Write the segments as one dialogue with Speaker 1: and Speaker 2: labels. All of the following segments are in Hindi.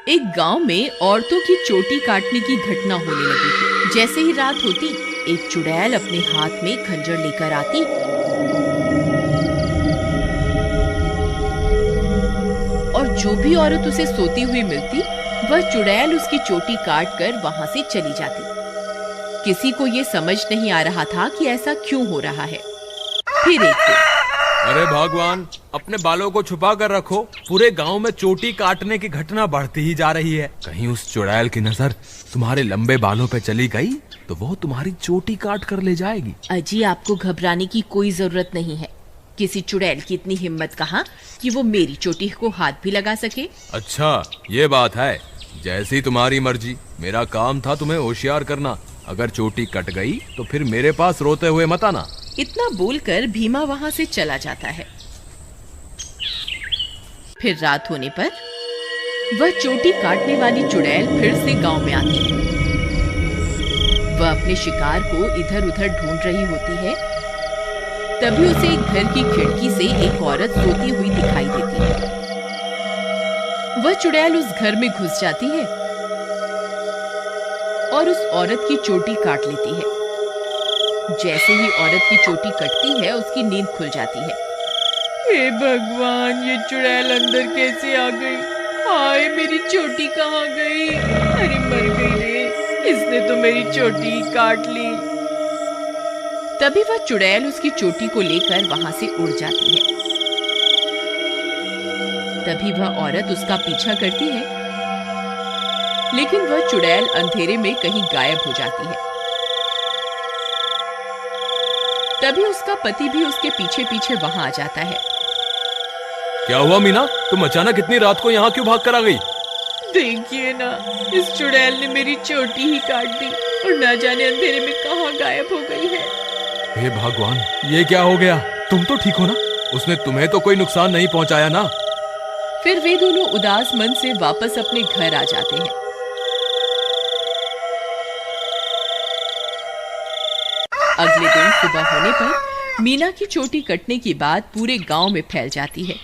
Speaker 1: एक गांव में औरतों की चोटी काटने की घटना होने लगी थी। जैसे ही रात होती, एक चुड़ैल अपने हाथ में खंजर लेकर आती और जो भी औरत उसे सोती हुई मिलती, वह चुड़ैल उसकी चोटी काट कर वहां से चली जाती। किसी को ये समझ नहीं आ रहा था कि ऐसा क्यों हो रहा है। फिर एक दिन,
Speaker 2: अरे भगवान, अपने बालों को छुपा कर रखो। पूरे गांव में चोटी काटने की घटना बढ़ती ही जा रही है। कहीं उस चुड़ैल की नजर तुम्हारे लंबे बालों पे चली गई तो वो तुम्हारी चोटी काट कर ले जाएगी।
Speaker 1: अजी, आपको घबराने की कोई जरूरत नहीं है। किसी चुड़ैल की इतनी हिम्मत कहाँ कि वो मेरी चोटी को हाथ भी लगा सके।
Speaker 2: अच्छा, ये बात है। जैसी तुम्हारी मर्जी। मेरा काम था तुम्हें होशियार करना। अगर चोटी कट गई तो फिर मेरे पास रोते हुए मत आना।
Speaker 1: इतना बोलकर भीमा वहां से चला जाता है। फिर रात होने पर वह चोटी काटने वाली चुड़ैल फिर से गांव में आती है। वह अपने शिकार को इधर उधर ढूंढ रही होती है। तभी उसे एक घर की खिड़की से एक औरत सोती हुई दिखाई देती है। वह चुड़ैल उस घर में घुस जाती है और उस औरत की चोटी काट लेती है। जैसे ही औरत की चोटी कटती है, उसकी नींद खुल जाती है। हे भगवान, ये चुड़ैल अंदर कैसे आ गई? हाय, मेरी चोटी कहाँ गई? अरे मर गई रे, इसने तो मेरी चोटी काट ली। तभी वह चुड़ैल उसकी चोटी को लेकर वहां से उड़ जाती है। तभी वह औरत उसका पीछा करती है, लेकिन वह चुड़ैल अंधेरे में कहीं गायब हो जाती है। तभी उसका पति भी उसके पीछे पीछे वहां आ जाता है।
Speaker 2: क्या हुआ मीना, तुम अचानक इतनी रात को यहाँ क्यों भाग कर आ गई?
Speaker 1: देखिए ना, इस चुड़ैल ने मेरी चोटी ही काट दी और न जाने अंधेरे में कहाँ गायब हो गई है।
Speaker 2: हे भगवान, ये क्या हो गया? तुम तो ठीक हो ना? उसने तुम्हें तो कोई नुकसान नहीं पहुंचाया ना?
Speaker 1: फिर वे दोनों उदास मन से वापस अपने घर आ जाते हैं। अगले दिन सुबह होने पर मीना की चोटी कटने की बात पूरे गांव में फैल जाती है।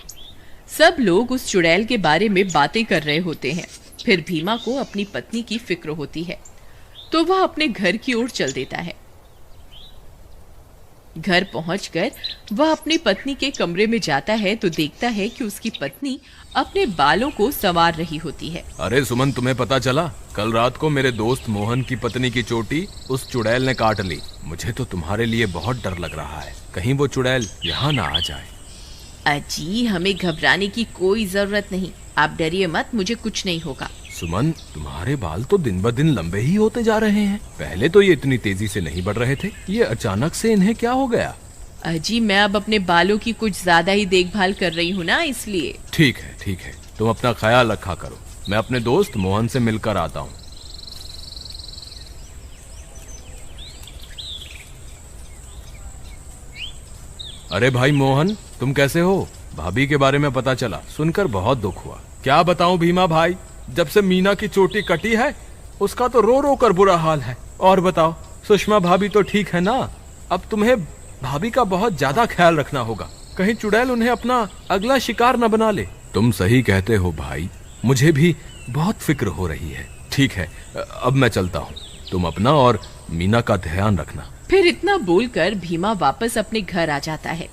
Speaker 1: सब लोग उस चुड़ैल के बारे में बातें कर रहे होते हैं। फिर भीमा को अपनी पत्नी की फिक्र होती है, तो वह अपने घर की ओर चल देता है। घर पहुंचकर वह अपनी पत्नी के कमरे में जाता है तो देखता है कि उसकी पत्नी अपने बालों को संवार रही होती है।
Speaker 2: अरे सुमन, तुम्हें पता चला? कल रात को मेरे दोस्त मोहन की पत्नी की चोटी उस चुड़ैल ने काट ली। मुझे तो तुम्हारे लिए बहुत डर लग रहा है, कहीं वो चुड़ैल यहाँ ना आ जाए।
Speaker 1: अजी, हमें घबराने की कोई जरूरत नहीं। आप डरिए मत, मुझे कुछ नहीं होगा।
Speaker 2: सुमन, तुम्हारे बाल तो दिन ब दिन लंबे ही होते जा रहे हैं। पहले तो ये इतनी तेजी से नहीं बढ़ रहे थे। ये अचानक से इन्हें क्या हो गया?
Speaker 1: अजी, मैं अब अपने बालों की कुछ ज्यादा ही देखभाल कर रही हूँ ना, इसलिए।
Speaker 2: ठीक है, ठीक है, तुम अपना ख्याल रखा करो। मैं अपने दोस्त मोहन से मिलकर आता हूँ। अरे भाई मोहन, तुम कैसे हो? भाभी के बारे में पता चला, सुनकर बहुत दुख हुआ। क्या बताऊं भीमा भाई, जब से मीना की चोटी कटी है उसका तो रो रो कर बुरा हाल है। और बताओ, सुषमा भाभी तो ठीक है ना? अब तुम्हें भाभी का बहुत ज्यादा ख्याल रखना होगा, कहीं चुड़ैल उन्हें अपना अगला शिकार न बना ले। तुम सही कहते हो भाई, मुझे भी बहुत फिक्र हो रही है। ठीक है, अब मैं चलता हूँ। तुम अपना और मीना का ध्यान रखना।
Speaker 1: फिर इतना बोलकर भीमा वापस अपने घर आ जाता है।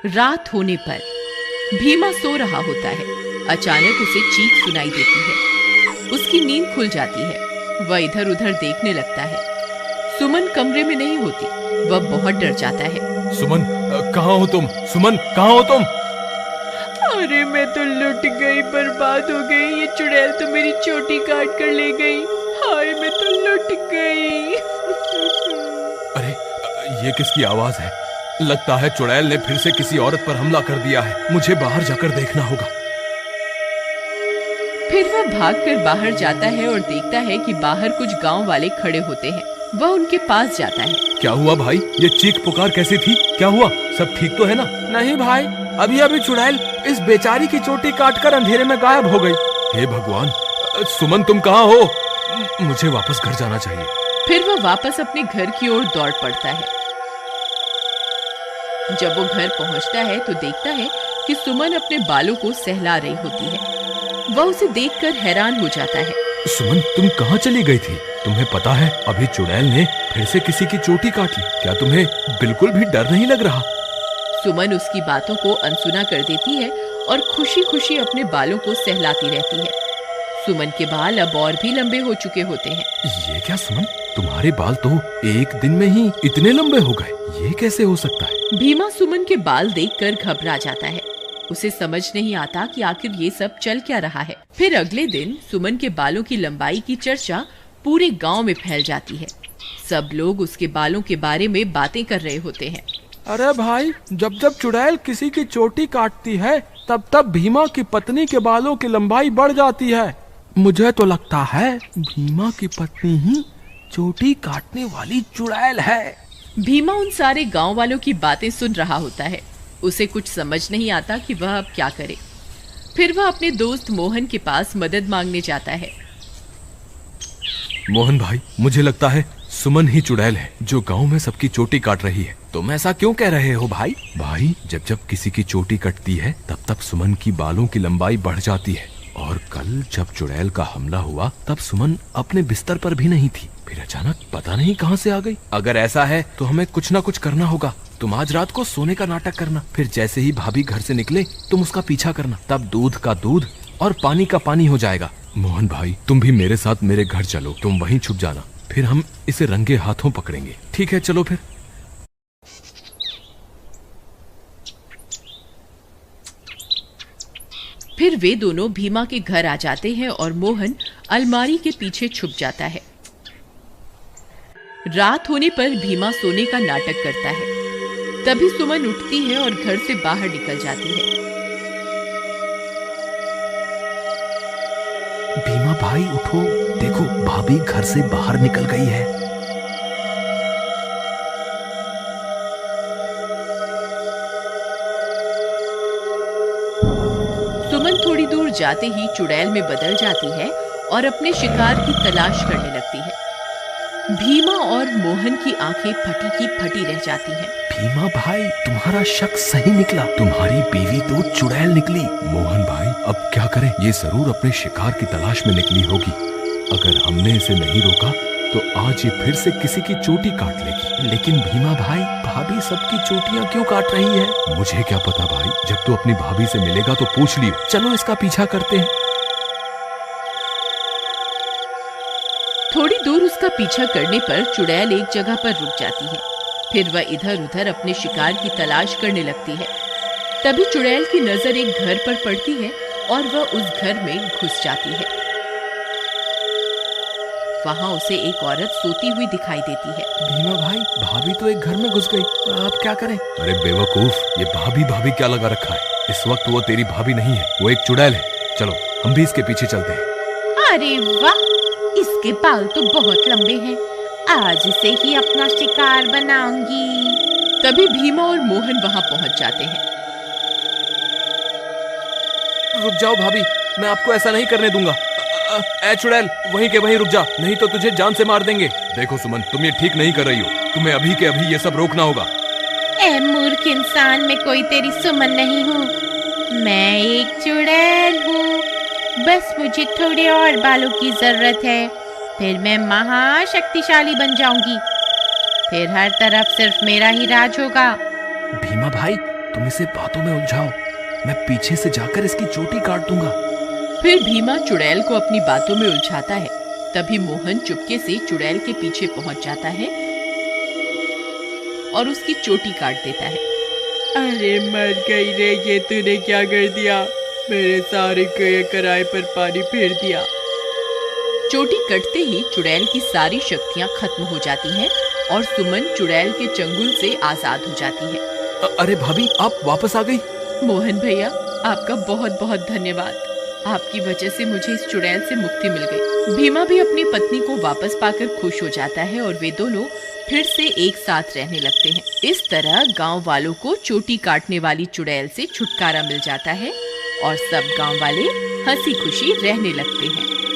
Speaker 1: रात होने पर भीमा सो रहा होता है। अचानक उसे चीख सुनाई देती है। उसकी नींद खुल जाती है। वह इधर उधर देखने लगता है। सुमन कमरे में नहीं होती। वह बहुत डर जाता है।
Speaker 2: सुमन, कहाँ हो तुम? सुमन, कहाँ हो तुम?
Speaker 1: अरे मैं तो लुट गई, बर्बाद हो गई। ये चुड़ैल तो मेरी चोटी काट कर ले गई। हाय, मैं तो लुट गई।
Speaker 2: अरे, ये किसकी आवाज है? लगता है चुड़ैल ने फिर से किसी औरत पर हमला कर दिया है। मुझे बाहर जाकर देखना होगा।
Speaker 1: फिर वह भागकर बाहर जाता है और देखता है कि बाहर कुछ गांव वाले खड़े होते हैं। वह उनके पास जाता है।
Speaker 2: क्या हुआ भाई? ये चीख पुकार कैसी थी? क्या हुआ? सब ठीक तो है ना?
Speaker 3: नहीं भाई, अभी अभी चुड़ैल इस बेचारी की चोटी काटकर अंधेरे में गायब हो गई।
Speaker 2: हे भगवान, सुमन तुम कहाँ हो? मुझे वापस घर जाना चाहिए।
Speaker 1: फिर वह वापस अपने घर की ओर दौड़ पड़ता है। जब वो घर पहुंचता है तो देखता है कि सुमन अपने बालों को सहला रही होती है। वह उसे देखकर हैरान हो जाता है।
Speaker 2: सुमन, तुम कहाँ चली गई थी? तुम्हें पता है अभी चुड़ैल ने फिर से किसी की चोटी काट ली। क्या तुम्हें बिल्कुल भी डर नहीं लग रहा?
Speaker 1: सुमन उसकी बातों को अनसुना कर देती है और खुशी खुशी अपने बालों को सहलाती रहती है। सुमन के बाल अब और भी लंबे हो चुके होते हैं।
Speaker 2: ये क्या सुमन, तुम्हारे बाल तो एक दिन में ही इतने लंबे हो गए, ये कैसे हो सकता है?
Speaker 1: भीमा सुमन के बाल देखकर घबरा जाता है। उसे समझ नहीं आता कि आखिर ये सब चल क्या रहा है। फिर अगले दिन सुमन के बालों की लंबाई की चर्चा पूरे गांव में फैल जाती है। सब लोग उसके बालों के बारे में बातें कर रहे होते हैं।
Speaker 3: अरे भाई, जब जब चुड़ैल किसी की चोटी काटती है तब तब भीमा की पत्नी के बालों की लंबाई बढ़ जाती है। मुझे तो लगता है भीमा की पत्नी ही चोटी काटने वाली चुड़ैल है।
Speaker 1: भीमा उन सारे गांव वालों की बातें सुन रहा होता है। उसे कुछ समझ नहीं आता कि वह अब क्या करे। फिर वह अपने दोस्त मोहन के पास मदद मांगने जाता है।
Speaker 2: मोहन भाई, मुझे लगता है सुमन ही चुड़ैल है जो गांव में सबकी चोटी काट रही है। तुम ऐसा क्यों कह रहे हो भाई? भाई, जब जब किसी की चोटी कटती है तब तब सुमन की बालों की लंबाई बढ़ जाती है। और कल जब चुड़ैल का हमला हुआ तब सुमन अपने बिस्तर पर भी नहीं थी, फिर अचानक पता नहीं कहां से आ गई। अगर ऐसा है तो हमें कुछ ना कुछ करना होगा। तुम आज रात को सोने का नाटक करना, फिर जैसे ही भाभी घर से निकले तुम उसका पीछा करना, तब दूध का दूध और पानी का पानी हो जाएगा। मोहन भाई, तुम भी मेरे साथ मेरे घर चलो, तुम वहीं छुप जाना, फिर हम इसे रंगे हाथों पकड़ेंगे। ठीक है, चलो फिर।
Speaker 1: फिर वे दोनों भीमा के घर आ जाते हैं और मोहन अलमारी के पीछे छुप जाता है। रात होने पर भीमा सोने का नाटक करता है। तभी सुमन उठती है और घर से बाहर निकल जाती है।
Speaker 2: भीमा भाई उठो, देखो भाभी घर से बाहर निकल गई है।
Speaker 1: सुमन थोड़ी दूर जाते ही चुड़ैल में बदल जाती है और अपने शिकार की तलाश करने लगती है। भीमा और मोहन की आंखें फटी की फटी रह जाती हैं।
Speaker 2: भीमा भाई, तुम्हारा शक सही निकला, तुम्हारी बीवी तो चुड़ैल निकली। मोहन भाई, अब क्या करें? ये जरूर अपने शिकार की तलाश में निकली होगी। अगर हमने इसे नहीं रोका तो आज ये फिर से किसी की चोटी काट लेगी। लेकिन भीमा भाई, भाभी सबकी चोटियां क्यों काट रही है? मुझे क्या पता भाई, जब तू अपनी भाभी से मिलेगा तो पूछ लियो। चलो इसका पीछा करते हैं।
Speaker 1: थोड़ी दूर उसका पीछा करने पर चुड़ैल एक जगह पर रुक जाती है। फिर वह इधर उधर अपने शिकार की तलाश करने लगती है। तभी चुड़ैल की नजर एक घर पर पड़ती है और वह उस घर में घुस जाती है। वहां उसे एक औरत सोती हुई दिखाई देती है।
Speaker 3: भीमा भाई, भाभी तो एक घर में घुस गई, अब क्या करें?
Speaker 2: अरे बेवकूफ, ये भाभी भाभी क्या लगा रखा है? इस वक्त वो तेरी भाभी नहीं है, वो एक चुड़ैल है। चलो हम भी इसके पीछे चलते हैं।
Speaker 1: अरे वाह, इसके बाल तो बहुत लंबे हैं। आज इसे ही अपना शिकार बनाऊंगी। तभी भीमा और मोहन वहां पहुंच जाते हैं।
Speaker 3: रुक जाओ भाभी, मैं आपको ऐसा नहीं करने दूंगा। ए चुड़ैल, वहीं के वहीं रुक जा, नहीं तो तुझे जान से मार देंगे।
Speaker 2: देखो सुमन, तुम ये ठीक नहीं कर रही हो। तुम्हें अभी के अभी ये सब रोकना होगा।
Speaker 1: ए मूर्ख इंसान, मैं कोई तेरी सुमन नहीं हूँ। मैं एक चुड़ैल हूँ। बस मुझे थोड़े और बालों की जरूरत है, फिर मैं महाशक्तिशाली बन जाऊंगी। फिर हर तरफ सिर्फ मेरा ही राज होगा।
Speaker 2: भीमा भाई, तुम इसे बातों में उलझाओ, मैं पीछे से जाकर इसकी चोटी काट दूंगा।
Speaker 1: फिर भीमा चुड़ैल को अपनी बातों में उलझाता है। तभी मोहन चुपके से चुड़ैल के पीछे पहुंच जाता है और उसकी चोटी काट देता है।
Speaker 3: अरे मर गई रे, ये तूने क्या कर दिया? मेरे सारे कराए पर पानी फेर दिया।
Speaker 1: चोटी कटते ही चुड़ैल की सारी शक्तियां खत्म हो जाती हैं और सुमन चुड़ैल के चंगुल से आजाद हो जाती है।
Speaker 3: अरे भाभी, आप वापस आ गई?
Speaker 1: मोहन भैया, आपका बहुत बहुत धन्यवाद। आपकी वजह से मुझे इस चुड़ैल से मुक्ति मिल गई। भीमा भी अपनी पत्नी को वापस पाकर खुश हो जाता है और वे दोनों फिर से एक साथ रहने लगते हैं। इस तरह गांव वालों को चोटी काटने वाली चुड़ैल से छुटकारा मिल जाता है और सब गांव वाले हंसी खुशी रहने लगते हैं।